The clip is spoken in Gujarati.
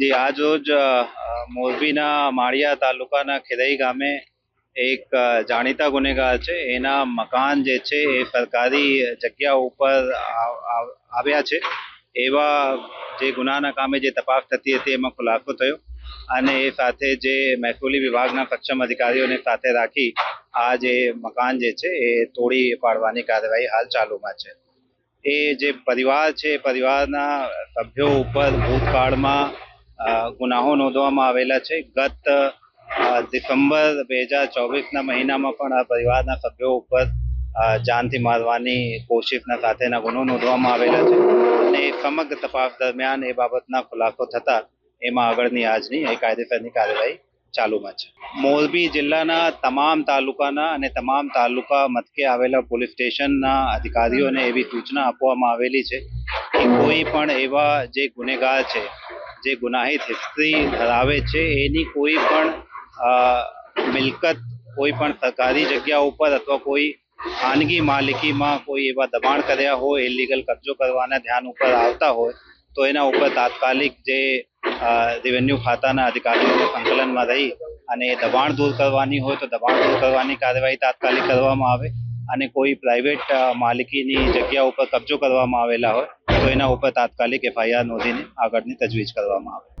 જી આજ રોજ મોરબીના માળિયા તાલુકાના ખેદઈ ગામે એક જાણીતા ગુનેગાર છે. એના મકાન જે છે એ સરકારી જગ્યા ઉપર આવ્યા છે. એવા જે ગુનાના કામે જે તપાસ થતી હતી એમાં ખુલાસો થયો અને એ સાથે જે મહેસૂલી વિભાગના સક્ષમ અધિકારીઓને સાથે રાખી આ જે મકાન જે છે એ તોડી પાડવાની કાર્યવાહી હાલ ચાલુમાં છે. એ જે પરિવાર છે પરિવારના સભ્યો ઉપર ભૂતકાળમાં ગુનાઓ નોંધવામાં આવેલા છે. ગત ડિસેમ્બર 2024ના મહિનામાં પણ આ પરિવારના સભ્યો ઉપર જાનથી મારવાની કોશિશના સાથેના ગુનો નોંધવામાં આવેલા છે અને સમગ્ર તપાસ દરમિયાન એ બાબતના ખુલાસો થતા એમાં આગળની આજની કાયદેસરની કાર્યવાહી ચાલુમાં છે. મોરબી જિલ્લાના તમામ તાલુકાના અને તમામ તાલુકા મથકે આવેલા પોલીસ સ્ટેશનના અધિકારીઓને એવી સૂચના આપવામાં આવેલી છે કે કોઈ પણ એવા જે ગુનેગાર છે જે ગુનાહિત હિસ્ટ્રી ધરાવે છે એની કોઈ પણ મિલકત કોઈ પણ સરકારી જગ્યા ઉપર અથવા કોઈ ખાનગી માલિકીમાં કોઈ એવા દબાણ કર્યા હોય, ઇલીગલ કબજો કરવાના ધ્યાન ઉપર આવતા હોય તો એના ઉપર તાત્કાલિક જે રેવન્યુ ખાતાના અધિકારીઓના સંકલનમાં રહી અને એ દબાણ દૂર કરવાની હોય તો દબાણ દૂર કરવાની કાર્યવાહી તાત્કાલિક કરવામાં આવે અને કોઈ પ્રાઇવેટ માલિકીની જગ્યા ઉપર કબજો કરવામાં આવેલા હોય તો એના ઉપર તાત્કાલિક FIR નોંધીને આગળની તજવીજ કરવામાં આવે.